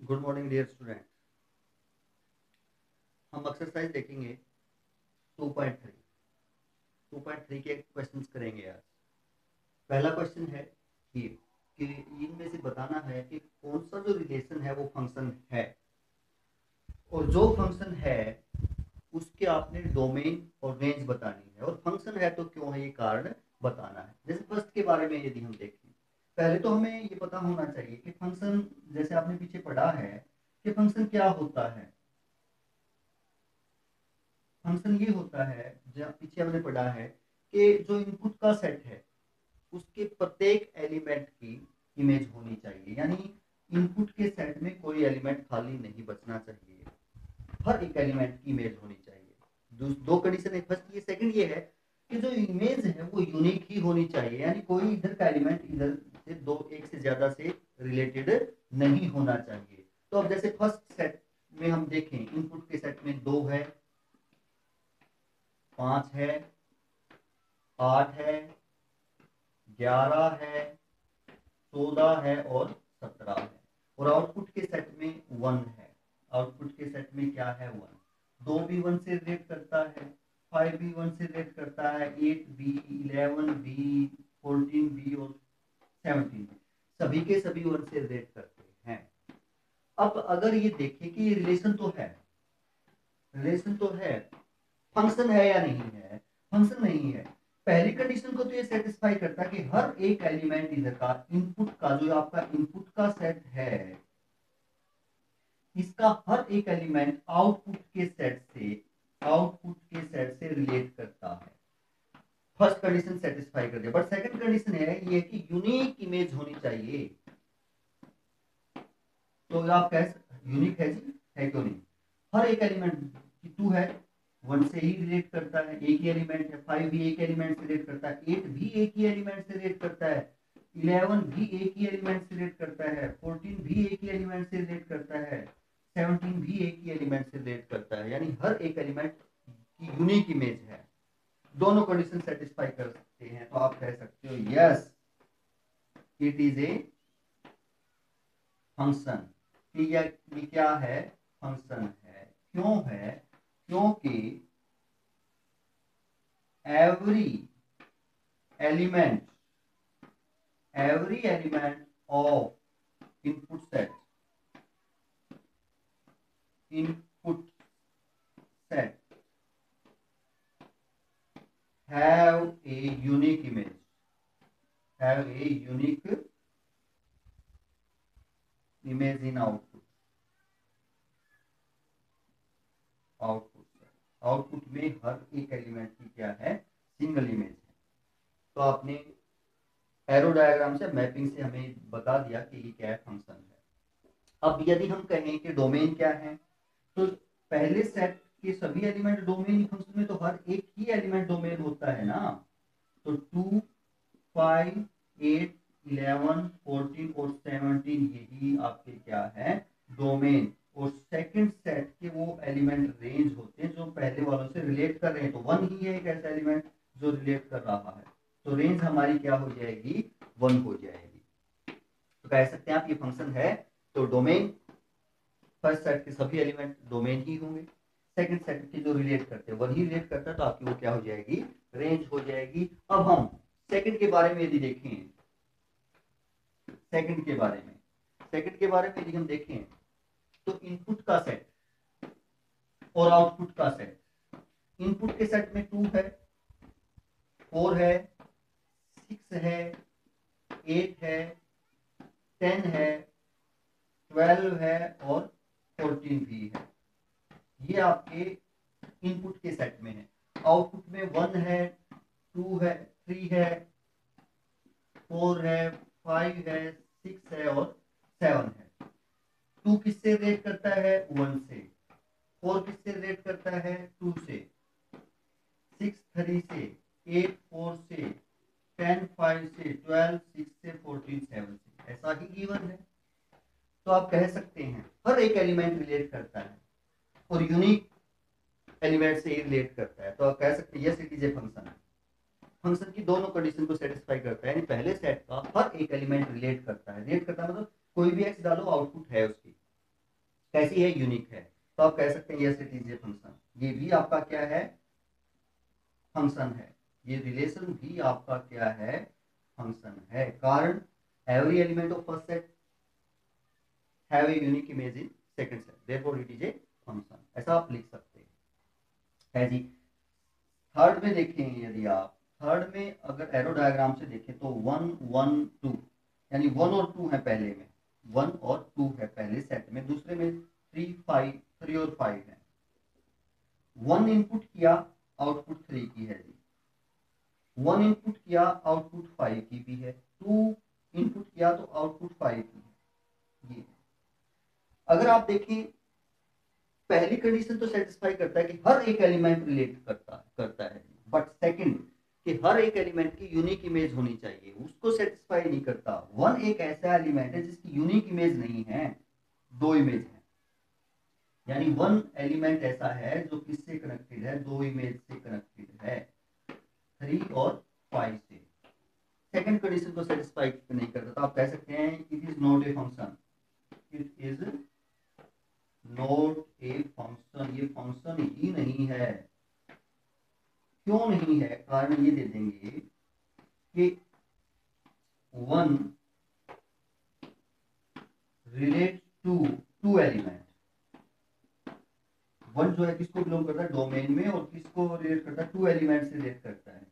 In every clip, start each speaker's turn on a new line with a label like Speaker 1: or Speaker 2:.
Speaker 1: Good morning dear student. हम exercise देखेंगे 2.3 2.3 के क्वेश्चंस करेंगे आज। पहला क्वेश्चन है ये कि इनमें से बताना है कि कौन सा जो रिलेशन है वो फंक्शन है, और जो फंक्शन है उसके आपने डोमेन और रेंज बतानी है, और फंक्शन है तो क्यों है ये कारण बताना है। जैसे फर्स्ट के बारे में यदि हम देखें, पहले तो हमें ये पता होना चाहिए कि फंक्शन, जैसे आपने पीछे पढ़ा है कि फंक्शन क्या होता है। फंक्शन ये होता है, जब पीछे हमने पढ़ा है कि जो इनपुट का सेट है उसके प्रत्येक एलिमेंट की इमेज होनी चाहिए, यानी इनपुट के सेट में कोई एलिमेंट खाली नहीं बचना चाहिए, हर एक एलिमेंट की इमेज होनी चाहिए। दो कंडीशन है, फर्स्ट ये, सेकंड ये है कि जो इमेज है वो यूनिक ही होनी चाहिए, यानी कोई इधर का एलिमेंट इधर से दो एक से ज्यादा से रिलेटेड नहीं होना चाहिए। तो अब जैसे फर्स्ट सेट में हम देखें, इनपुट के सेट में 2 है, 5 है, 8 है, 11 है, 14 है और 17 है। और आउटपुट के सेट में 1 है। आउटपुट के सेट में क्या है? 1। 2 भी 1 से रिलेट करता है, 5 भी 1 से रिलेट करता है, 8 बी, 11 बी, 14 बी और 17 बी, सभी के सभी 1 से रिलेट करते हैं। अब अगर ये देखें कि ये रिलेशन तो है, रिलेशन तो है, फंक्शन है या नहीं है? फंक्शन नहीं है। पहली कंडीशन को तो ये सेटिस्फाई करता है कि हर एक एलिमेंट इधर का इनपुट का, जो आपका इनपुट का सेट है, इसका हर एक एलिमेंट आउटपुट के सेट से रिलेट करता है। फर्स्ट कंडीशन सेटिस्फाई कर दिया, बट सेकंड कंडीशन है ये कि यूनिक इमेज होनी चाहिए। तो आप कह यूनिक है जी, है क्यों नहीं? हर एक एलिमेंट, 2 है 1 से ही रिलेट करता है, एक ही एलिमेंट है, 5 भी एक एलिमेंट से रिलेट करता है, 8 भी एक ही एलिमेंट से रिलेट करता है, 11 भी एक ही एलिमेंट से रिलेट करता है, 14 भी एक ही एलिमेंट से रिलेट करता है, 17 भी एक ही एलिमेंट से रिलेट करता है, यानी हर एक एलिमेंट की यूनिक इमेज है। दोनों कंडीशन सेटिस्फाई कर सकते हैं, तो आप कह सकते हो yes it is a function. ये क्या है? फंक्शन है। क्यों है? क्योंकि every element of input set have a unique image, have a unique image in output. Output में हर एक एलिमेंट की क्या है? सिंगल इमेज है। तो आपने एरो डायग्राम से, मैपिंग से हमें बता दिया कि ये क्या है, फंक्शन है। अब यदि हम कहें कि डोमेन क्या है, तो पहले सेट के सभी एलिमेंट डोमेन, फंक्शन में तो हर एक ही एलिमेंट डोमेन होता है ना। तो 2, 5, 8, 11, 14 और 17 यही आपके क्या है? डोमेन। और सेकंड सेट के वो एलिमेंट रेंज होते हैं जो पहले वालों से रिलेट कर रहे हैं, तो 1 ही है एक ऐसा एलिमेंट जो रिलेट कर रहा है, तो रेंज हमारी क्या हो जाएगी? 1 हो जाएगी। तो कह सकते हैं आप ये फंक्शन है। तो डोमेन, फर्स्ट सेट के सभी एलिमेंट डोमेन ही होंगे, सेकंड सेट के जो रिलेट करते हैं वही रिलेट करता है, तो आपकी वो क्या हो जाएगी? रेंज हो जाएगी। अब हम सेकंड के बारे में यदि देखें, सेकंड के बारे में सेकंड के बारे में यदि हम देखें, तो इनपुट का सेट और आउटपुट का सेट, इनपुट के सेट में 2 है, 4 है, 6 है, 8 है, 10 है, 12 है और 14 भी है। ये आपके इनपुट के सेट में है। आउटपुट में 1 है, 2 है, 3 है, 4 है, 5 है, 6 है और 7 है। 2 किससे रिलेट करता है? 1 से। 4 किससे रिलेट करता है? 2 से। 6 3 से, 8 4 से, 10 5 से, 12 6 से, 14 7 से, ऐसा ही गिवन है। तो आप कह सकते हैं हर एक एलिमेंट रिलेट करता है और यूनिक एलिमेंट से ही रिलेट करता है, तो आप कह सकते हैं yes it is a function है। फंक्शन की दोनों कंडीशन को सेटिस्फाई करता है, यानी पहले सेट का हर एक एलिमेंट रिलेट करता है। रिलेट करता है मतलब कोई भी एक्स डालो आउटपुट है उसकी, कैसी है, यूनिक है। तो आप कह सकते हैं yes it is a function, ये भी आपका क्या है, फंक्शन है। ये रिलेशन भी आपका क्या है, फंक्शन है। कारण every element of first set have a unique image in second set, therefore it is a function, ऐसा आप लिख सकते हैं जी। थर्ड में देखें, यदि आप थर्ड में अगर एरो डायग्राम से देखें तो 1 1 2 यानी 1 और 2 है पहले में, 1 और 2 है पहले सेट में, दूसरे में 3 और 5 है। 1 इनपुट किया आउटपुट 3 की है जी, 1 इनपुट किया आउटपुट 5 की भी है, 2 इनपुट किया तो आउटपुट 5 की है। ये अगर आप देखें पहली कंडीशन तो सेटिस्फाई करता है कि हर एक एलिमेंट रिलेट करता है, बट सेकंड कि हर एक एलिमेंट की यूनिक इमेज होनी चाहिए, उसको सेटिस्फाई नहीं करता। 1 एक ऐसा एलिमेंट है जिसकी यूनिक इमेज नहीं है, 2 इमेज है, यानी 1 एलिमेंट ऐसा है जो किससे कनेक्टेड है, 2 इमेज से कनेक्टेड है, 3 और 5 से। सेकंड कंडीशन को सेटिस्फाई नहीं करता, तो आप कह सकते हैं it is not a function, it is not a function, ये फंक्शन ही नहीं है। क्यों नहीं है, कारण ये दे देंगे कि 1 रिलेट टू एलिमेंट, 1 जो है किसको बिलोंग करता है, डोमेन में, और किसको रिलेट करता है, 2 एलिमेंट से रिलेट करता है।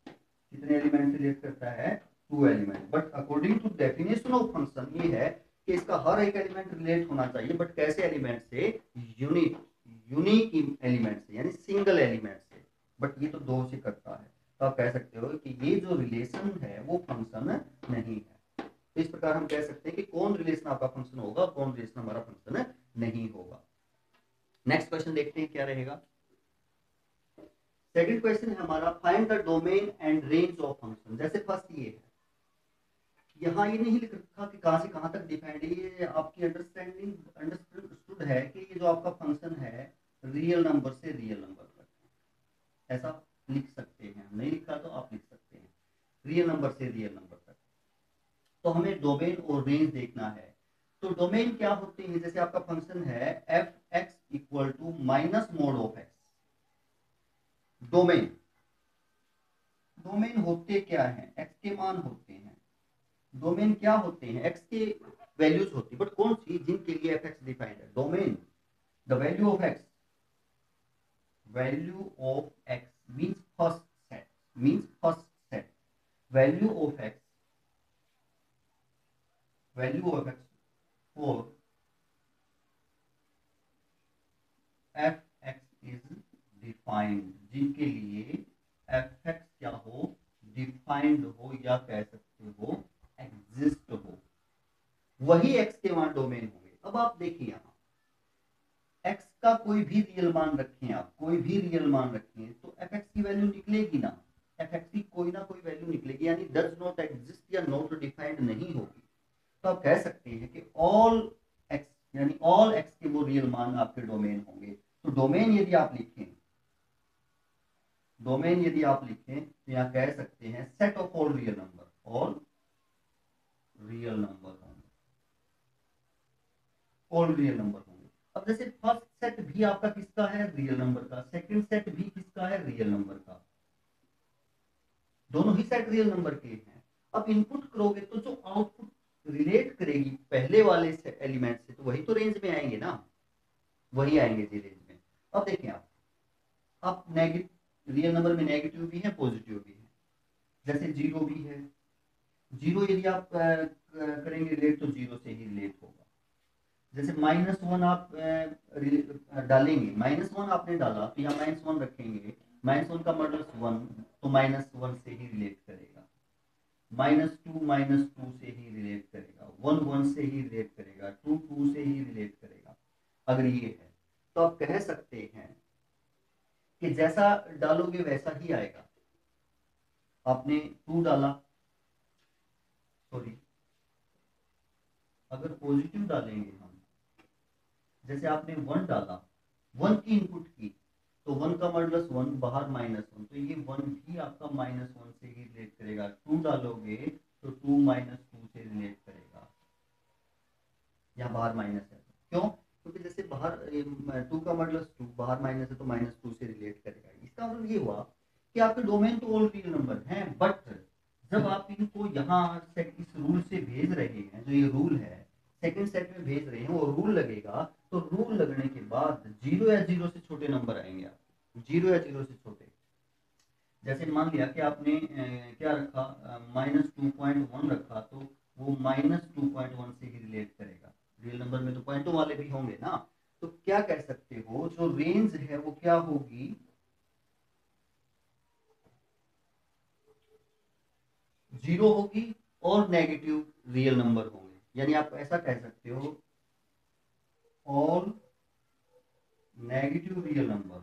Speaker 1: कितने एलिमेंट से रिलेट करता है, 2 element. But according to definition of function ये है कि इसका हर एक एलिमेंट रिलेट होना चाहिए, बट कैसे एलिमेंट से, यूनिक एलिमेंट से, यानी सिंगल एलिमेंट से। बट ये तो 2 से करता है, तो आप कह सकते हो कि ये जो रिलेशन है वो फंक्शन नहीं है। तो इस प्रकार हम कह सकते हैं कि कौन रिलेशन आपका फंक्शन होगा, कौन रिलेशन हमारा फंक्शन नहीं होगा। नेक्स्ट क्वेश्चन देखते हैं क्या रहेगा। सेकंड क्वेश्चन है हमारा, find the domain and range of function. जैसे फर्स्ट ये है, यहाँ ये नहीं लिख रखा कि कहां से कहां तक डिफाइंड है, ये आपकी अंडरस्टूड है कि ये जो आपका फंक्शन है रियल नंबर से रियल नंबर तक, ऐसा लिख सकते हैं। नहीं लिखा तो आप लिख सकते हैं रियल नंबर से रियल नंबर तक। तो हमें डोमेन और रेंज देखना है। तो डोमेन क्या होते हैं, जैसे आपका फंक्शन है F X equal to minus mod of X. Domain domain होते क्या है, एक्स के मान होते हैं। डोमेन क्या होते हैं, एक्स के वैल्यूज होती है, बट कौन सी, जिनके लिए एफ एक्स डिफाइंड है। Domain the value of x, value of x means first set, means first set, value of x, value of x for F x is defined, जिनके लिए F x क्या हो, defined हो, या कह सकते हो एग्जिस्ट हो, वही एक्स के वहां डोमेन होंगे। अब आप देखिए यहां एक्स का कोई भी रियल मान रखें, आप कोई भी रियल मान रखें तो एफ एक्स की वैल्यू निकलेगी ना, एफ एक्स की कोई ना कोई वैल्यू निकलेगी, यानी डज नॉट एग्जिस्ट या नॉट डिफाइंड नहीं होगी। तो आप कह सकते हैं कि ऑल एक्स, यानी ऑल एक्स के वो रियल मान आपके डोमेन होंगे। तो डोमेन यदि आप लिखें, डोमेन यदि आप लिखें तो यहां कह सकते हैं set of all real number, all real number होंगे, ऑल रियल नंबर होंगे। अब जैसे फर्स्ट सेट भी आपका किसका है, रियल नंबर का, सेकंड सेट भी किसका है, रियल नंबर का, दोनों ही सेट रियल नंबर के हैं। अब इनपुट करोगे तो जो आउटपुट रिलेट करेगी पहले वाले एलिमेंट से, तो वही तो रेंज में आएंगे ना, वही आएंगे जी रेंज में। अब देखिए आप नेगेटिव, रियल नंबर में नेगेटिव भी है पॉजिटिव भी है, जैसे जीरो भी है, जीरो यदि आप करेंगे रिलेट तो जीरो से ही रिलेट होगा। जैसे -1 आप डालेंगे, -1 आपने डाला तो यहाँ -1 रखेंगे, -1 का मॉडुलस 1, तो -1 से ही रिलेट करेगा, -2 से ही रिलेट करेगा, 1 से ही रिलेट करेगा, 2 से ही रिलेट करेगा। अगर ये है तो आप कह सकते हैं कि जैसा डालोगे वैसा ही आएगा। आपने 2 डाला, सॉरी अगर पॉजिटिव डालेंगे हम, जैसे आपने 1 डाला, 1 की इनपुट की, तो 1 का मॉडुलस 1, बाहर -1, तो ये 1 भी आपका -1 से ही रिलेट करेगा। 2 डालोगे तो 2 -2 से रिलेट करेगा, यहाँ बाहर माइनस है, क्यों, क्योंकि जैसे बाहर 2 का मॉडुलस 2, बाहर माइनस है तो -2 से रिलेट करेगा। इसका मतलब ये हुआ कि आपके डोमेन तो ऑल रियल नंबर हैं, बट जब आप इनको यहाँ इस रूल से भेज रहे हैं, जो ये रूल है सेकंड सेट में भेज रहे हैं, वो रूल लगेगा, तो रूल लगने के बाद 0 या 0 से छोटे नंबर आएंगे आपके, 0 या 0 से छोटे। जैसे मान लिया कि आपने क्या रखा, -2.1 रखा, तो वो -2.1 से ही रिलेट करेगा। रियल नंबर में तो पॉइंटों वाले भी होंगे ना, तो क्या कह सकते हो, जो रेंज है वो क्या होगी, 0 होगी और नेगेटिव रियल नंबर होंगे। यानी आप ऐसा कह सकते हो, all negative real number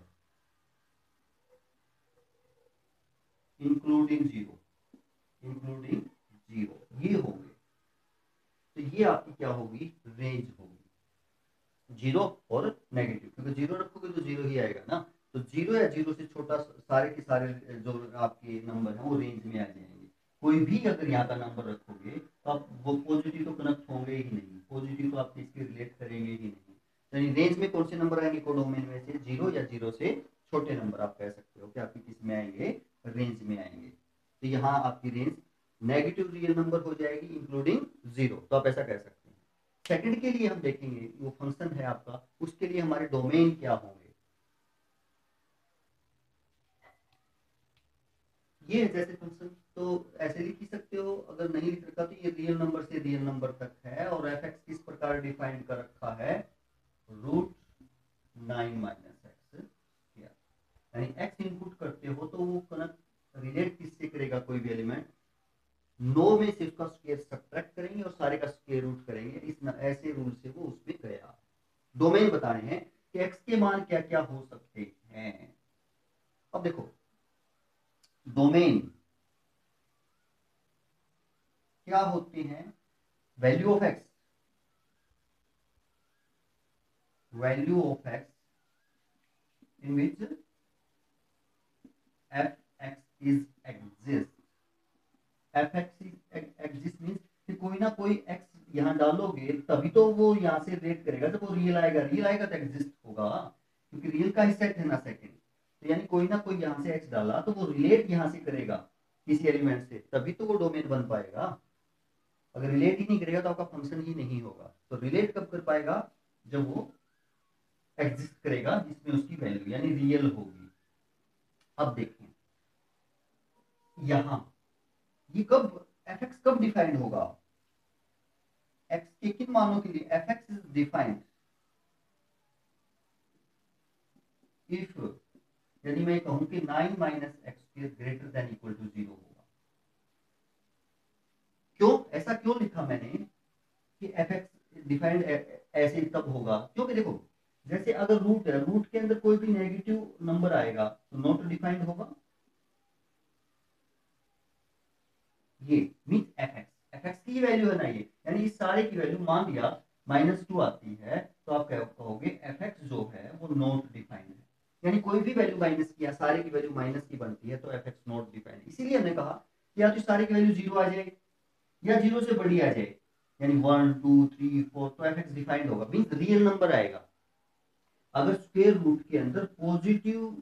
Speaker 1: including zero, including zero, ये होंगे। तो ये आपकी क्या होगी, रेंज होगी, 0 और नेगेटिव, क्योंकि 0 रखोगे तो 0 ही आएगा ना। तो 0 या 0 से छोटा सारे के सारे जो आपके नंबर हैं वो रेंज में आ जाएंगे। कोई भी अगर यहाँ का नंबर रखोगे तो आप वो पॉजिटिव तो कनेक्ट होंगे ही नहीं, पॉजिटिव तो आप इसके रिलेट करेंगे ही नहीं। यानी रेंज में कौन से नंबर आएंगे कोडोमेन में से, 0 या 0 से छोटे नंबर आप कह सकते हो कि आपकी किस में आएंगे, रेंज में आएंगे। तो यहाँ आपकी रेंज नेगेटिव रियल नंबर हो जाएगी इंक्लूडिंग 0, तो आप ऐसा कह सकते हैं। सेकंड के लिए हम देखेंगे वो फंक्शन है आपका, उसके लिए हमारे डोमेन क्या होंगे। ये है जैसे फंक्शन, तो ऐसे लिख ही सकते हो, अगर नहीं लिख रखा तो ये रियल नंबर से रियल नंबर तक है, और एफ एक्स किस प्रकार डिफाइन कर रखा है, √9 - x, यानी x इनपुट करते हो तो वो कनेक्ट रिलेट किससे करेगा, कोई भी एलिमेंट 9 में से उसका स्क्वायर सब्ट्रैक्ट करेंगे और सारे का स्क्वायर रूट करेंगे। ऐसे रूल से वो उसमें गया। डोमेन बता रहे हैं कि x के मान क्या क्या हो सकते हैं। अब देखो डोमेन क्या होते हैं, value of x, value of x in which F x is exist. F x is exist means कि कोई ना कोई x यहाँ डालोगे तभी तो वो यहाँ से रेट करेगा, जब वो रियल आएगा, रियल आएगा तो एग्जिस्ट होगा, क्योंकि रियल का ही सेट है ना सेकंड। तो यानी कोई ना कोई यहाँ से x डाला तो वो रिलेट यहाँ से करेगा किसी एलिमेंट से, तभी तो वो डोमेन बन पाएगा। अगर रिलेट ही नहीं करेगा तो आपका फंक्शन ही नहीं होगा। तो रिलेट कब कर पाएगा, जब वो एग्जिस्ट करेगा जिसमें उसकी वैल्यू यानी रियल होगी। अब देखें यहां ये कब एफ एक्स कब डिफाइंड होगा, एक्स के किन मानों के लिए F x is defined if, यदि मैं कहूं कि 9 - x² greater than equal to 0 होगा। क्यों ऐसा क्यों लिखा मैंने कि एफ एक्स डिफाइंड ऐसे तब होगा, क्योंकि देखो जैसे अगर रूट है, रूट के अंदर कोई भी नेगेटिव नंबर आएगा तो नॉट डिफाइंड होगा। ये मीन एफ एक्स की वैल्यू है ना ये, यानी इस सारे की वैल्यू मान लिया -2 आती है, तो आप कहोगे एफ एक्स जो है वो नॉट डिफाइंड है। यानी कोई भी वैल्यू माइनस की या सारे की वैल्यू माइनस की बनती है तो एफ एक्स नॉट डिफाइंड। इसीलिए हमने कहा कि या तो सारे की वैल्यू 0 आ जाए या 0 से बड़ी आ जाए, यानी 1 2 3 4, तो एफ एक्स डिफाइंड होगा, मीन रियल नंबर आएगा। अगर स्क्वायर रूट के अंदर पॉजिटिव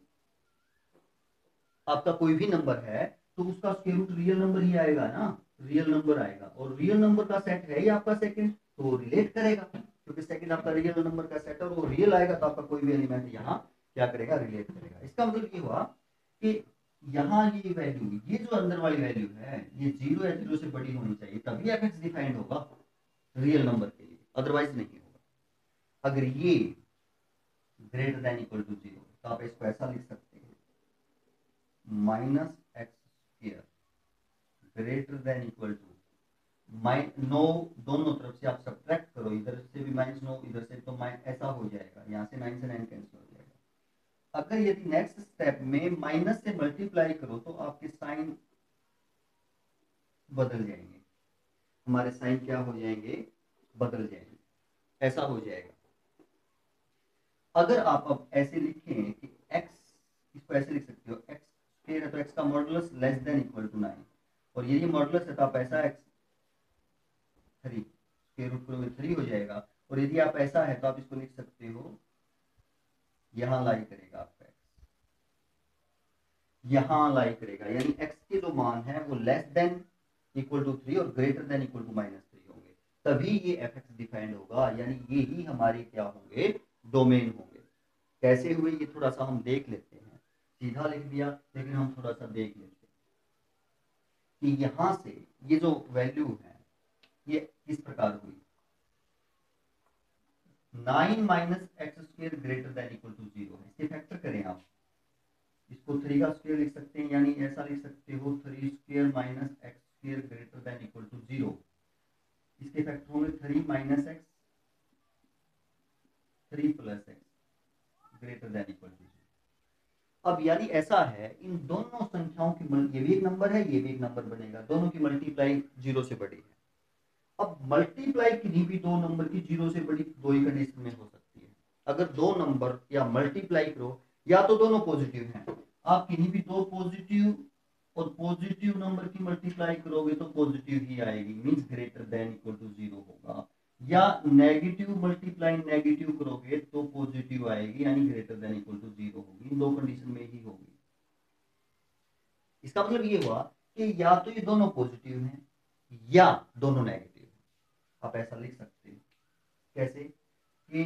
Speaker 1: आपका कोई भी नंबर है तो उसका स्क्वायर रूट रियल नंबर ही आएगा ना, रियल नंबर आएगा। और रियल नंबर का सेट है ही आपका सेकंड, तो वो रिलेट करेगा, क्योंकि सेकंड आपका रियल नंबर का सेट है और वो रियल आएगा तो आपका कोई भी एलिमेंट यहाँ क्या करेगा, रिलेट करेगा। इसका मतलब ये हुआ कि यहाँ ये वैल्यू, ये जो अंदर वाली वैल्यू है ये 0 या 0 से बड़ी होनी चाहिए, तभी एफ एक्स डिफाइंड होगा रियल नंबर के लिए, अदरवाइज नहीं होगा। अगर ये ग्रेटर देन इक्वल टू 0 तो आप इसको ऐसा लिख सकते हैं, -x² greater than equal to, no दोनों तरफ से आप सब्ट्रैक्ट करो, इधर से भी -9 इधर से, तो ऐसा हो जाएगा, यहाँ से 9 से 9 कैंसिल हो जाएगा। अगर यदि नेक्स्ट स्टेप में माइनस से मल्टीप्लाई करो तो आपके साइन बदल जाएंगे, हमारे साइन क्या हो जाएंगे, बदल जाएंगे, ऐसा हो जाएगा। अगर आप अब ऐसे लिखें कि x, इसको ऐसे लिख सकते हो x स्क्वायर है तो x का modulus less than equal to 9, और ये मॉडुलस है तो आप ऐसा x 3 स्क्वायर रूट करोगे 3 हो जाएगा, और यदि आप ऐसा है तो आप इसको लिख सकते हो यहां लाई करेगा आपका x, यहां लाई करेगा, यानी x के जो मान है वो लेस देन इक्वल टू 3 और ग्रेटर देन इक्वल टू -3 होंगे, तभी ये fx डिफाइंड होगा, यानी ये ही हमारे क्या होंगे, डोमेन होंगे। कैसे हुए ये थोड़ा सा हम देख लेते हैं, सीधा लिख दिया, लेकिन हम थोड़ा सा देख लेते हैं कि यहां से ये जो वैल्यू है ये किस प्रकार हुई, 9 minus X square greater than equal to 0 है। इसके फैक्टर करें आप, इसको 3 का स्क्वायर लिख सकते हैं, यानी ऐसा लिख सकते हो 3 square minus X square greater than equal to 0। इसके फैक्टर होंगे 3 minus X, 3 plus X greater than equal to 0। अब यानी ऐसा है, इन दोनों संख्याओं की ये भी एक नंबर है, ये भी एक नंबर बनेगा, दोनों की मल्टीप्लाई 0 से बड़ी है। अब मल्टीप्लाई किन्हीं भी दो नंबर की 0 से बड़ी दो ही कंडीशन में हो सकती है। अगर दो नंबर या मल्टीप्लाई करो, या तो दोनों पॉजिटिव हैं, आप किन्हीं भी दो पॉजिटिव और पॉजिटिव नंबर की मल्टीप्लाई करोगे तो पॉजिटिव ही आएगी, means greater than equal to 0 होगा, या नेगेटिव मल्टीप्लाई नेगेटिव करोगे तो पॉजिटिव आएगी, यानी ग्रेटर देन इक्वल टू 0 होगी, इन दो कंडीशन में ही होगी। इसका मतलब ये हुआ कि या तो ये दोनों पॉजिटिव हैं या दोनों नेगेटिव हैं। आप ऐसा लिख सकते हैं, कैसे कि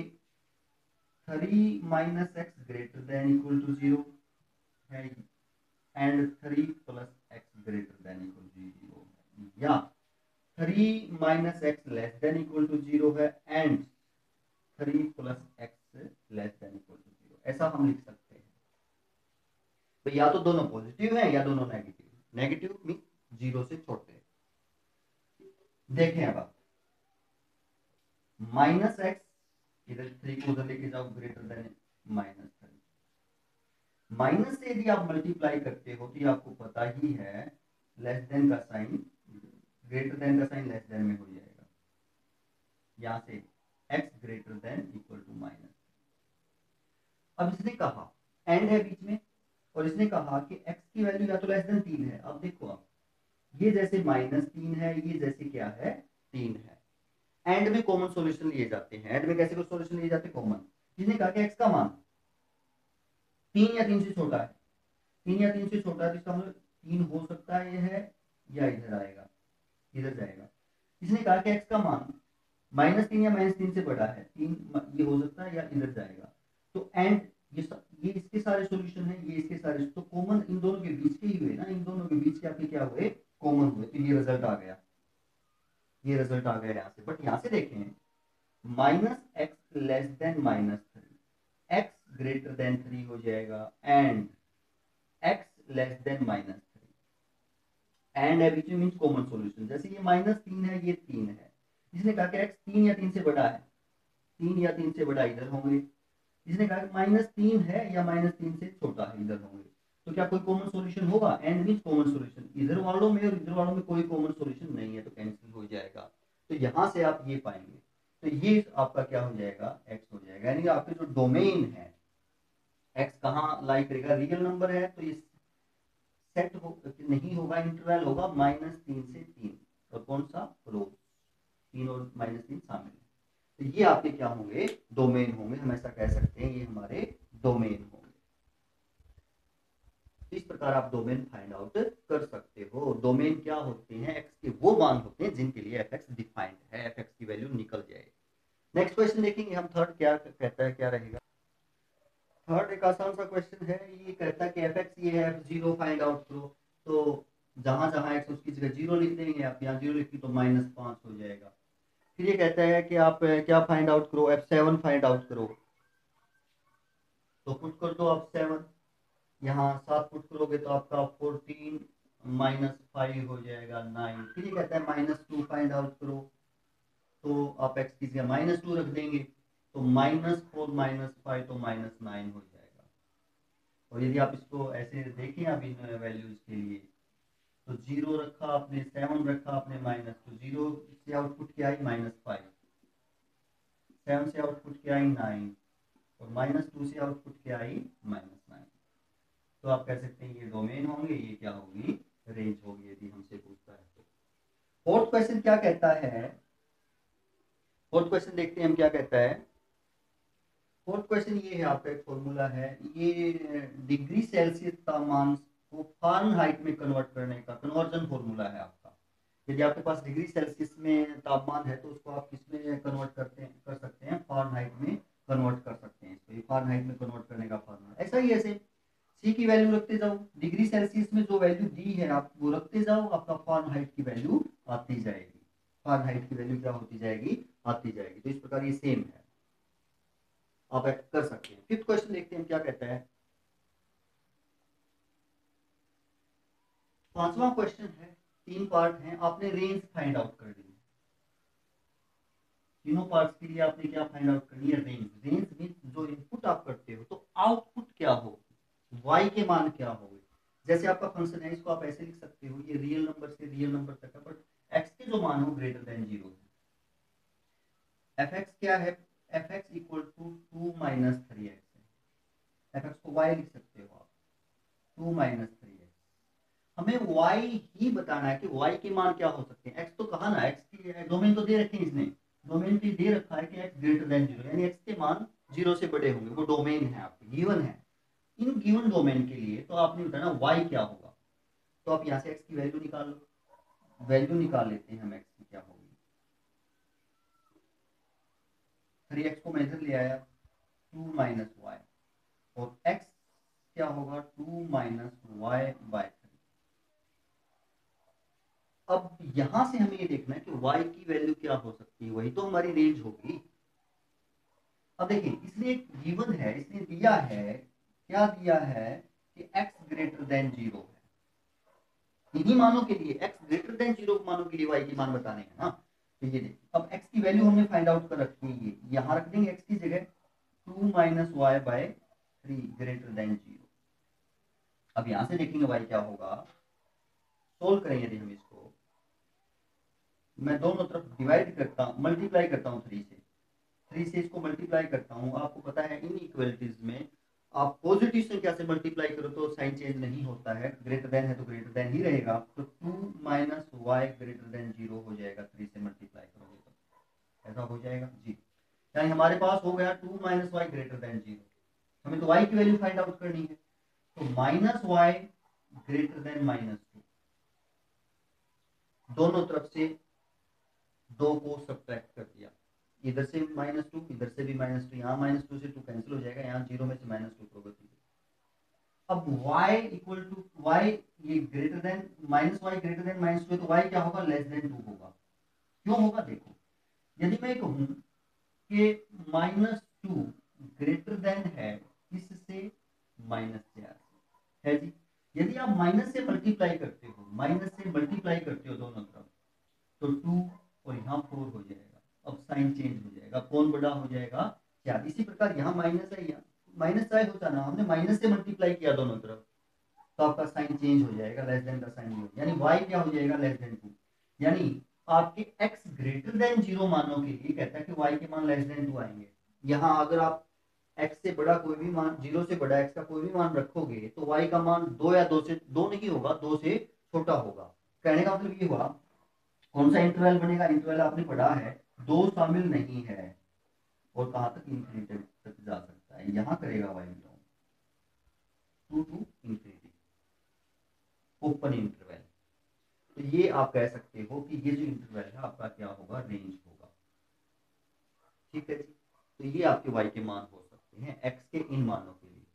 Speaker 1: 3 minus X greater than equal to 0 है and 3 plus X greater than equal to 0 है, या 3 minus X less than equal to 0 है and 3 plus X less than equal to 0, ऐसा हम लिख सकते हैं। तो या तो दोनों पॉजिटिव हैं या दोनों नेगेटिव, नेगेटिव मीन 0 से छोटे। देखें अब आप, माइनस एक्स इधर 3 को उधर लेके जाओ, ग्रेटर देन -3, माइनस से यदि आप मल्टीप्लाई करते हो तो ये आपको पता ही है लेस देन का साइन ग्रेटर देन का साइन लेस देन में हो जाएगा, यहां से x greater than equal to -। अब इसने कहा एंड है बीच में, और इसने कहा कि x की वैल्यू या तो लेस देन 3 है। अब देखो आप, ये जैसे -3 है, ये जैसे क्या है 3 है, एंड में कॉमन सॉल्यूशन लिए जाते हैं। एंड में कैसे को सॉल्यूशन लिए जाते हैं, कॉमन। जिसने कहा कि x का मान 3 या 3 से छोटा है, 3 या 3 से छोटा है, तो इसका मतलब 3 हो सकता है ये है, या इधर आएगा, इधर जाएगा। इसने कहा कि x का मान -3 या -3 से बड़ा है, 3 ये हो सकता है या इधर जाएगा। तो एंड ये इसके सारे सॉल्यूशन है, ये इसके सारे, तो कॉमन इन दोनों के बीच के ही हुए ना, इन दोनों के बीच के आपके क्या हुए, कॉमन हुए, तो ये रिजल्ट आ गया, ये रिजल्ट आ गया यहाँ से। बट यहाँ से देखें, -x less than -3, x greater then 3 हो जाएगा and x less than -3, and है बीच में मींस कॉमन सॉल्यूशन। जैसे ये -3 है, ये 3 है, इसने कहा कि x 3 या 3 से बड़ा है, 3 या 3 से बड़ा इधर होंगे। इसने कहा -3 है या -3 से छोटा है, इधर होंगे। तो क्या कोई कॉमन सॉल्यूशन होगा, एंड मींस कॉमन सॉल्यूशन, इधर वालों में और इधर वालों में कोई कॉमन सॉल्यूशन नहीं है, तो कैंसिल हो जाएगा। तो यहां से आप ये पाएंगे, तो ये आपका क्या हो जाएगा, x हो जाएगा, यानी आपके जो डोमेन है x कहाँ लाई करेगा, रियल नंबर है तो ये सेट नहीं होगा, इंटरवल होगा -3 से 3, और कौन सा, रो 3 और -3 शामिल है। तो ये आपके क्या होंगे, डोमेन होंगे, हम ऐसा कह सकते हैं ये हमारे डोमेन होंगे। इस प्रकार आप डोमेन फाइंड आउट कर सकते हो। डोमेन क्या होते हैं, एक्स के वो मान होते हैं जिनके लिए एफ एक्स डिफाइंड है, एफ एक्स की वैल्यू निकल जाए। नेक्स्ट क्वेश्चन देखेंगे हम, थर्ड क्या कहता है, क्या रहेगा। थर्ड एक आसान सा क्वेश्चन है, ये कहता है कि एफ एक्स ये है, F0 फाइंड आउट करो। तो जहां जहां एक्स उसकी जगह 0 लिख देंगे आप, यहाँ 0 लिखी तो -5 हो जाएगा। फिर ये कहता है कि आप क्या फाइंड आउट करो, F7 फाइंड आउट करो। तो पुट कर दो आप 7, यहाँ 7 पुट करोगे तो आपका 14 -5 हो जाएगा 9। फिर ये कहता है -2 फाइंड आउट करो, तो आप एक्स की जगह -2 रख देंगे, तो -4 -5 तो -9 हो जाएगा। और यदि आप इसको ऐसे देखें अब इन वैल्यूज के लिए, तो 0 रखा आपने, 7 रखा आपने, माइनस, तो 0 से आउटपुट क्या आई, -5, 7 से आउटपुट क्या आई, 9, और -2 से आउटपुट क्या आई, -9। तो आप कह सकते हैं ये डोमेन होंगे, ये क्या होगी, रेंज होगी, यदि हमसे पूछता है तो। फोर्थ क्वेश्चन क्या कहता है, फोर्थ क्वेश्चन देखते हैं हम क्या कहता है। फोर्थ क्वेश्चन ये है, आपका एक फॉर्मूला है, ये डिग्री सेल्सियस तापमान को फारेनहाइट में कन्वर्ट करने का कन्वर्जन फॉर्मूला है आपका। यदि आपके पास डिग्री सेल्सियस में तापमान है तो उसको आप किसमें कन्वर्ट कर सकते हैं, फारेनहाइट में कन्वर्ट कर सकते हैं। इसको फारेनहाइट में कन्वर्ट करने का फॉर्मूला ऐसा ही, ऐसे सी की वैल्यू रखते जाओ, डिग्री सेल्सियस में जो वैल्यू दी है आप वो रखते जाओ, आपका फारेनहाइट की वैल्यू आती जाएगी। फारेनहाइट की वैल्यू क्या होती जाएगी, आती जाएगी। तो इस प्रकार ये सेम है, आप कर सकते हैं। फिफ्थ क्वेश्चन देखते हैं क्या कहता है। पांचवा क्वेश्चन है, 3 पार्ट हैं, आपने रेंज फाइंड आउट कर दी। तीनों पार्ट्स के लिए आपने क्या फाइंड आउट करनी है, रेंज। रेंज मीन जो इनपुट आप करते हो तो आउटपुट क्या हो, y के मान क्या हो। जैसे आपका फंक्शन है, इसको आप ऐसे लिख सकते हो, ये रियल नंबर से रियल नंबर तक है, बट x के जो मान हो ग्रेटर देन 0 है। fx क्या है, fx equal to 2 minus 3x है। fx को y लिख सकते हो आप, 2 माइनस 3x। हमें y ही बताना है कि y के मान क्या हो सकते हैं। x तो कहा ना, x की डोमेन तो दे रखे हैं इसने, डोमेन पे दे रखा है कि x ग्रेटर देन 0, यानी x के मान 0 से बड़े होंगे, वो डोमेन है आपके, गिवन है। इन गिवन डोमेन के लिए तो आपने बताना y क्या होगा। तो आप यहाँ से x की वैल्यू निकाल लो, वैल्यू निकाल लेते हैं हम x की क्या होगी। 3x को मैं इधर ले आया, 2 माइनस वाई, और x क्या होगा, 2 माइनस वाई बाय 3। अब यहां से हमें ये देखना है कि y की वैल्यू क्या हो सकती है, वही तो हमारी रेंज होगी। अब देखिए, इसलिए गिवन है, इसने दिया है, क्या दिया है कि x ग्रेटर देन 0 है। इन्हीं मानों के लिए, x ग्रेटर देन 0 मानों के लिए y की मान बताने हैं ना। तो ये देखिए, अब x की वैल्यू हमने फाइंड आउट कर रखी है, ये यहां रख देंगे x की जगह 2 minus Y by 3 greater than 0। अब यहां से देखेंगे y क्या होगा, सोल्व करेंगे यदि हम इसको, मैं दोनों तरफ डिवाइड करता हूं, मल्टीप्लाई करता हूं 3 से इसको मल्टीप्लाई करता हूं। आपको पता है इन इक्वलिटीज में आप पॉजिटिव संख्या से मल्टीप्लाई करो तो साइन चेंज नहीं होता है, ग्रेटर देन है तो ग्रेटर देन ही रहेगा। तो 2 माइनस वाई ग्रेटर देन 0 हो जाएगा, 3 से मल्टीप्लाई करोगे तो ऐसा हो जाएगा जी। यानी हमारे पास हो गया 2 माइनस वाई ग्रेटर देन 0। हमें तो y की वैल्यू फाइंड आउट करनी है, तो माइनस वाई ग्रेटर देन -2, दोनों तरफ से 2 को सब्ट्रैक्ट कर दिया, इधर से -2 इधर से भी -2, यहाँ -2 से 2 कैंसिल हो जाएगा, यहाँ 0 में से -2 प्रोबेबिलिटी। अब y इक्वल टू y, ये greater than minus Y greater than -2, तो y क्या होगा, लेस देन 2 होगा। क्यों होगा, देखो, यदि मैं कहूं कि -2 ग्रेटर देन है इससे, -4 है जी। यदि आप माइनस से मल्टीप्लाई करते हो, माइनस से मल्टीप्लाई करते हो दोनों तरफ, तो 2 और यहाँ 4 हो जाएगा। अब साइन चेंज हो जाएगा, कौन बड़ा हो जाएगा, 4। इसी प्रकार यहाँ माइनस है, यहाँ माइनस चाहे होता ना, हमने माइनस से मल्टीप्लाई किया दोनों तरफ, तो आपका साइन चेंज हो जाएगा, लेस देन का साइन हो, यानी y क्या हो जाएगा, लेस देन 2। यानी आपके x ग्रेटर देन 0 मानों के लिए कहता है कि y के मान लेस देन 2 आएंगे। यहाँ अगर आप x से बड़ा कोई भी मान, 0 से बड़ा x का कोई भी मान रखोगे तो y का मान 2 या 2 से 2 नहीं होगा, 2 से छोटा होगा। कहने का मतलब ये हुआ, कौन सा इंटरवल बनेगा, इंटरवल आपने पढ़ा है, 2 शामिल नहीं है, और कहां तक, इंफिनिटी तक जा सकता है, यहां करेगा y belong 2 to infinity, open interval. तो ये आप कह सकते हो कि ये जो इंटरवल है आपका क्या होगा, रेंज होगा। ठीक है जी। तो ये आपके y के मान हो सकते हैं x के इन मानों के लिए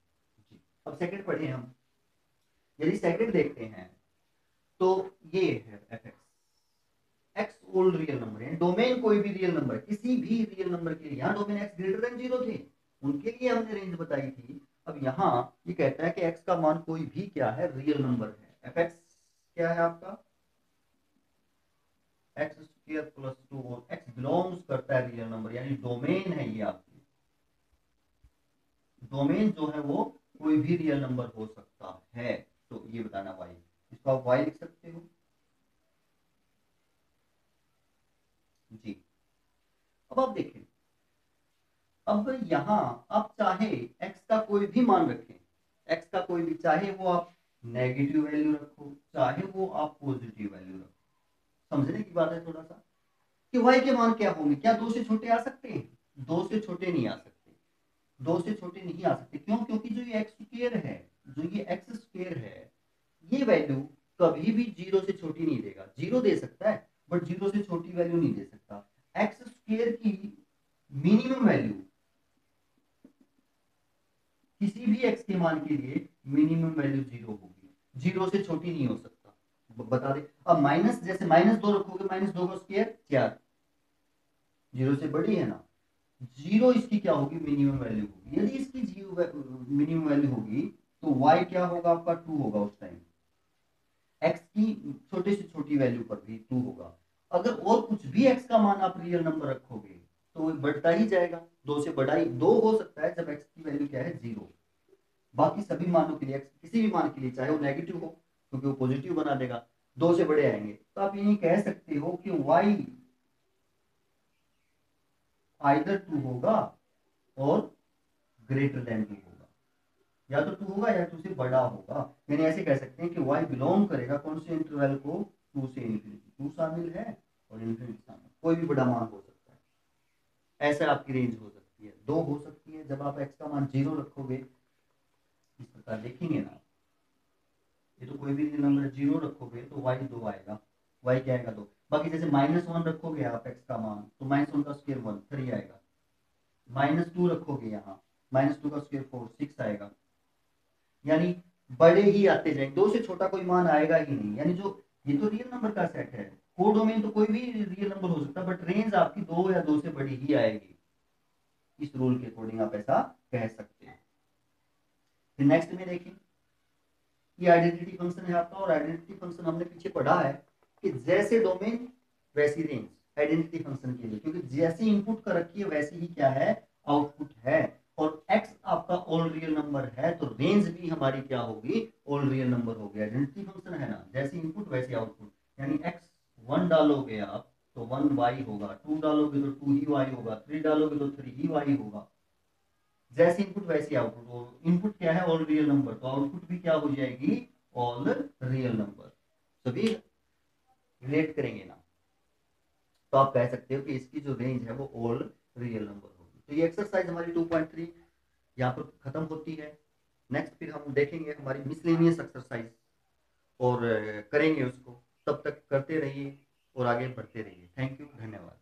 Speaker 1: जी। अब सेकंड पढ़े हम, यदि सेकंड देखते हैं तो ये है fx, x old real number है, डोमेन कोई भी रियल नंबर, किसी भी रियल नंबर के लिए, यहाँ डोमेन x ग्रेटर देन 0 थे, उनके लिए हमने रेंज बताई थी। अब यहाँ ये कहता है कि x का मान कोई भी क्या है, रियल नंबर है। fx क्या है आपका, एक्स स्क्वायर प्लस 2, और x बिलोंग्स करता है रियल नंबर, यानी डोमेन है ये आपकी, डोमेन जो है वो कोई भी रियल नंबर हो सकता है। तो ये बताना y, इसको आप y लिख सकते हो जी। अब आप देखें, अब यहां आप चाहे x का कोई भी मान रखें, x का कोई भी, चाहे वो आप नेगेटिव वैल्यू रखो, चाहे वो आप पॉजिटिव वैल्यू रखो, समझने की बात है थोड़ा सा। कि y के मान क्या होंगे, क्या 2 से छोटे आ सकते हैं? 2 से छोटे नहीं आ सकते, 2 से छोटे नहीं आ सकते। क्यों? क्योंकि जो ये एक्स स्क्वायर है, जो ये एक्स स्क्वायर है, ये वैल्यू कभी भी 0 से छोटी नहीं देगा। 0 दे सकता है बट 0 से छोटी वैल्यू नहीं दे सकता। एक्स स्क्वायर की मिनिमम वैल्यू किसी भी एक्स के मान के लिए मिनिमम वैल्यू 0 होगी, 0 से छोटी नहीं हो सकता। बता दे। अब माइनस, जैसे -2 रखोगे, -2 का स्क्वायर 4, 0 से बड़ी है ना। 0 इसकी क्या होगी, मिनिमम वैल्यू होगी। यदि इसकी मिनिमम वैल्यू होगी तो y क्या होगा आपका, 2 होगा उस टाइम। x की छोटे से छोटी वैल्यू पर भी 2 होगा। अगर और कुछ भी x का मान आप रियल नंबर रखोगे तो वो बढ़ता ही जाएगा। 2 से बड़ा ही 2 हो सकता है जब x की वैल्यू क्या है, 0। बाकी सभी मानों के लिए, x किसी भी मान के लिए, चाहे वो नेगेटिव हो क्योंकि वो पॉजिटिव बना देगा, 2 से बड़े आएंगे। तो आप ये कह सकते हो कि y आइदर 2 होगा और ग्रेटर देन 2 होगा, या तो 2 होगा या 2 से बड़ा होगा। यानी ऐसे कह सकते हैं कि y बिलोंग करेगा कौन से इंटरवल को, 2 से इन्फिनिटी। 2 शामिल है और इन्फिनिटी शामिल, कोई भी बड़ा मान हो सकता है। ऐसे आपकी रेंज हो सकती है, 2 हो सकती है जब आप x का मान 0 रखोगे। इस प्रकार देखेंगे ना, ये तो कोई भी नंबर 0 रखोगे तो y 2 आएगा, y क्या आएगा 2। बाकी जैसे -1 रखोगे आप x का मान तो -1 का स्क्वायर 1, 3 आएगा। -2 रखोगे यहाँ, -2 का स्क्वायर 4, 6 आएगा। यानी बड़े ही आते जाएंगे, 2 से छोटा कोई मान आएगा ही नहीं। यानी जो, ये तो रियल नंबर का सेट है, कोडोमेन तो कोई भी रियल नंबर हो सकता है बट रेंज आपकी 2 या 2 से बड़ी ही आएगी। इस रूल के अकॉर्डिंग आप ऐसा कह सकते हैं। फिर नेक्स्ट में देखें, ये आइडेंटिटी फंक्शन है आपका। और आइडेंटिटी फंक्शन हमने पीछे पढ़ा है कि जैसे डोमेन वैसी रेंज आइडेंटिटी फंक्शन के लिए, क्योंकि जैसी इनपुट कर रखी है वैसी ही क्या है, आउटपुट है। और x आपका ऑल रियल नंबर है तो रेंज भी हमारी क्या होगी, ऑल रियल नंबर होगी। आइडेंटिटी फंक्शन है ना, जैसी इनपुट वैसी आउटपुट। यानी x 1 डालोगे आप तो 1 y होगा, 2 डालोगे तो 2 ही y होगा, 3 डालोगे तो 3 ही y होगा। जैसी इनपुट वैसी आउटपुट। इनपुट क्या है, ऑल रियल नंबर, तो आउटपुट भी क्या हो जाएगी, ऑल रियल नंबर। सभी रिलेट करेंगे ना, तो आप कह सकते हो कि इसकी जो रेंज है वो ऑल रियल नंबर होगी। तो ये एक्सरसाइज हमारी 2.3 यहाँ पर खत्म होती है। नेक्स्ट फिर हम देखेंगे हमारी मिसलेनियस एक्सरसाइज और करेंगे उसको। तब तक करते रहिए और आगे बढ़ते रहिए। थैंक यू, धन्यवाद।